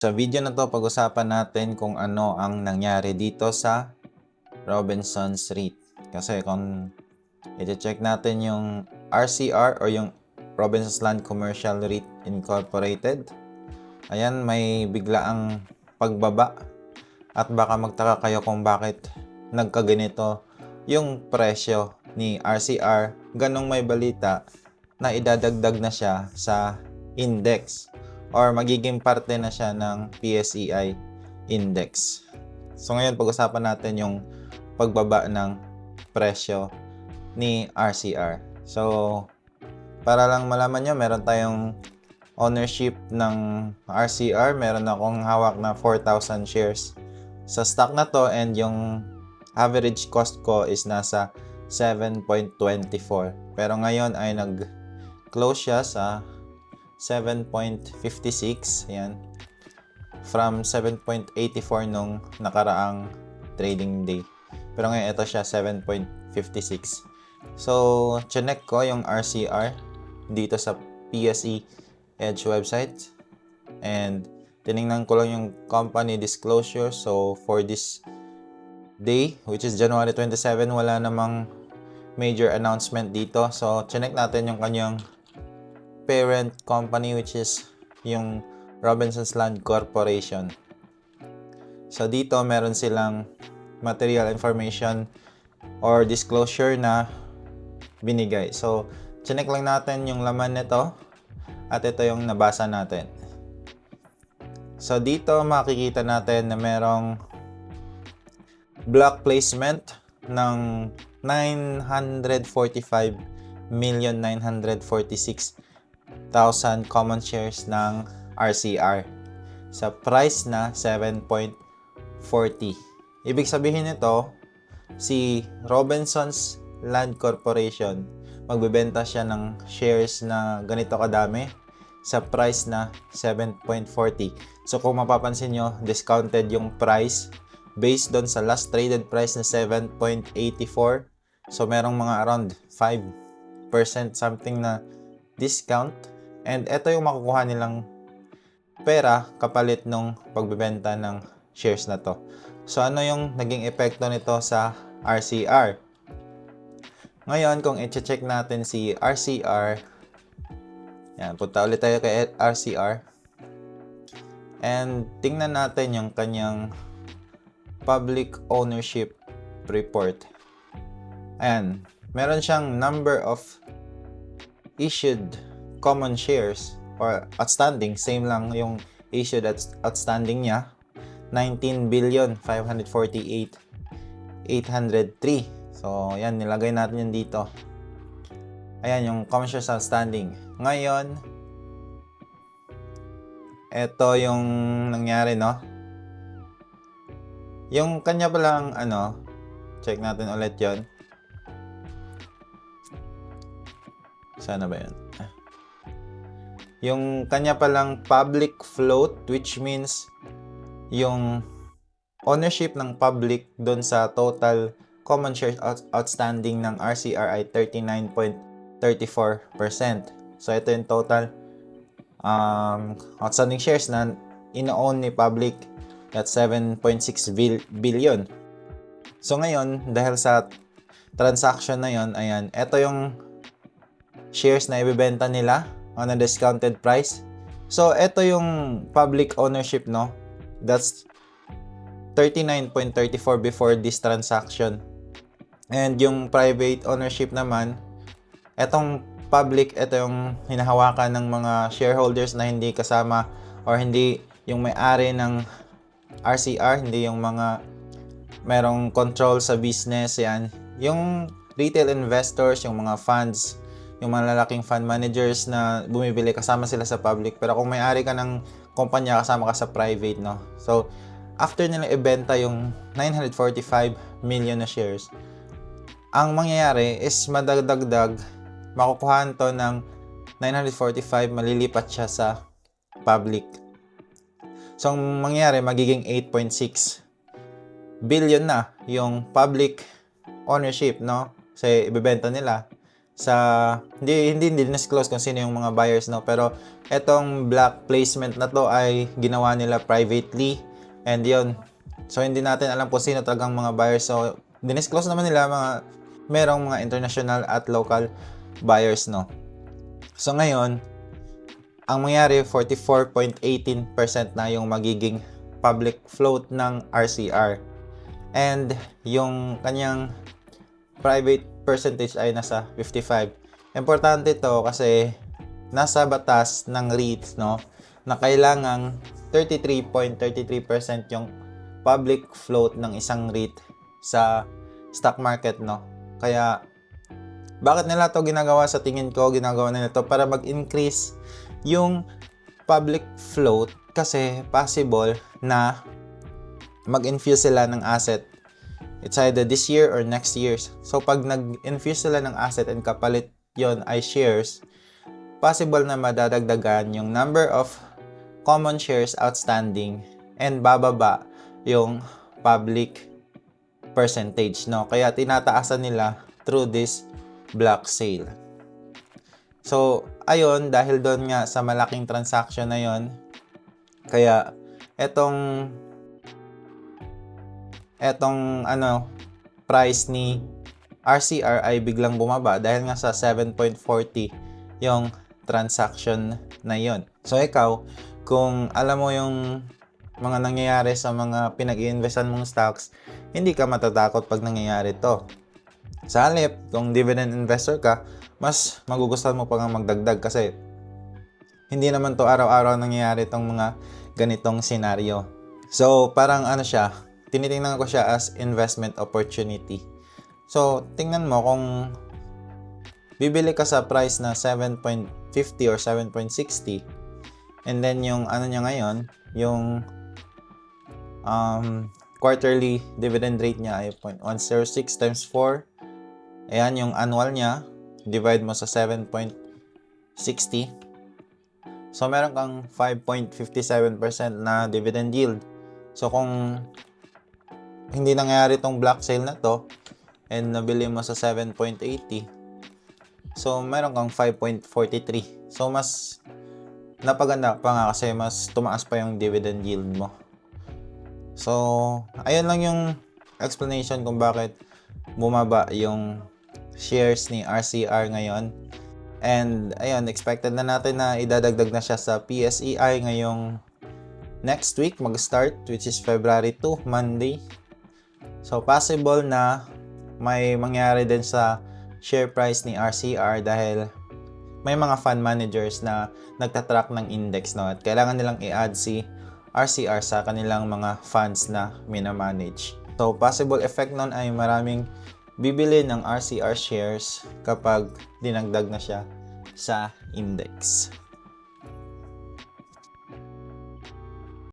Sa video na to, pag-usapan natin kung ano ang nangyari dito sa Robinsons REIT. Kasi kung i-check natin yung RCR o yung Robinsons Land Commercial REIT Incorporated, ayan, may biglaang pagbaba at baka magtaka kayo kung bakit nagkaganito yung presyo ni RCR. Ganong may balita na idadagdag na siya sa index or magiging parte na siya ng PSEI index. So ngayon pag-usapan natin yung pagbaba ng presyo ni RCR. So para lang malaman nyo, meron tayong ownership ng RCR. Meron akong hawak na 4,000 shares sa stock na to, and yung average cost ko is nasa 7.24. Pero ngayon ay nag-close siya sa 7.56, ayan, from 7.84 nung nakaraang trading day. Pero ngayon ito siya 7.56. So, chinek ko yung RCR dito sa PSE Edge website and tiningnan ko lang yung company disclosure. So, for this day, which is January 27, wala namang major announcement dito. So, chinek natin yung kanyang parent company, which is yung Robinsons Land Corporation. So dito meron silang material information or disclosure na binigay. So chinek lang natin yung laman nito at ito yung nabasa natin. So dito makikita natin na merong block placement ng 945,946,000 common shares ng RCR sa price na 7.40. Ibig sabihin nito, si Robinsons Land Corporation magbebenta siya ng shares na ganito kadami sa price na 7.40. So kung mapapansin nyo, discounted yung price based doon sa last traded price na 7.84. So merong mga around 5% something na discount, and ito yung makukuha nilang pera kapalit nung pagbebenta ng shares na to. So ano yung naging epekto nito sa RCR? Ngayon kung i-check natin si RCR, yan, punta ulit tayo kay RCR and tingnan natin yung kanyang public ownership report. Ayan, meron siyang number of issued common shares or outstanding, same lang yung issued at outstanding niya, 19,548,803. So yan, nilagay natin yun dito. Ayan yung common shares outstanding. Ngayon, ito yung nangyari, no? Yung kanya palang check natin ulit yon. Sana ba yun? Yung kanya palang public float, which means yung ownership ng public doon sa total common shares outstanding ng RCR ay 39.34%. So ito yung total outstanding shares na ino-own ni public, at 7.6 billion. So ngayon, dahil sa transaction na yon, ayan, ito yung shares na ibebenta nila on a discounted price. So ito yung public ownership, no? That's 39.34 before this transaction. And yung private ownership naman, etong public, ito yung hinahawakan ng mga shareholders na hindi kasama or hindi yung may-ari ng RCR, hindi yung mga merong control sa business, yan. Yung retail investors, yung mga funds, yung mga lalaking fund managers na bumibili, kasama sila sa public. Pero kung may-ari ka ng kumpanya, kasama ka sa private, no? So, after nila ibenta yung 945 million na shares, ang mangyayari is madagdagdag, makukuhaan to ng 945, malilipat siya sa public. So, ang mangyayari, magiging 8.6 billion na yung public ownership, no? Kasi ibebenta nila. hindi disclose kung sino yung mga buyers, no, pero etong block placement na to ay ginawa nila privately, and yun, so hindi natin alam kung sino talagang mga buyers. So dinisclose naman nila merong mga international at local buyers, no. So ngayon, ang mangyari, 44.18% na yung magiging public float ng RCR. And yung kanyang private percentage ay nasa 55. Importante to kasi nasa batas ng REITs, no, na kailangang 33.33% yung public float ng isang REIT sa stock market, no. Kaya bakit nila to ginagawa? Sa tingin ko, ginagawa nila to para mag-increase yung public float, kasi possible na mag-infuse sila ng asset. It's either this year or next year. So pag nag-infuse sila ng asset and kapalit yon ay shares, possible na madadagdagan yung number of common shares outstanding and bababa yung public percentage, no. Kaya tinataasan nila through this block sale. So ayun, dahil doon nga sa malaking transaction na yon, kaya etong price ni RCR ay biglang bumaba dahil nga sa 7.40 yung transaction na yon. So ikaw, kung alam mo yung mga nangyayari sa mga pinag-i-investan mong stocks, hindi ka matatakot pag nangyayari to. Sa halip, kung dividend investor ka, mas magugustuhan mo pa nga magdagdag kasi hindi naman to araw-araw nangyayari itong mga ganitong senaryo. So parang siya, tinitingnan ko siya as investment opportunity. So tingnan mo, kung bibili ka sa price na 7.50 or 7.60, and then yung niya ngayon, yung quarterly dividend rate niya ay 0.106 times 4. Ayan yung annual niya, divide mo sa 7.60. So meron kang 5.57% na dividend yield. So kung hindi nangyayari tong block sale na to and nabili mo sa 7.80, so meron kang 5.43. So mas napaganda pa nga kasi mas tumaas pa yung dividend yield mo. So ayun lang yung explanation kung bakit bumaba yung shares ni RCR ngayon. And ayun, expected na natin na idadagdag na siya sa PSEI ngayong next week mag-start, which is February 2, Monday. So possible na may mangyari din sa share price ni RCR dahil may mga fund managers na nagtatrack ng index, no, at kailangan nilang i-add si RCR sa kanilang mga funds na minamanage. So possible effect nun ay maraming bibili ng RCR shares kapag dinagdag na siya sa index.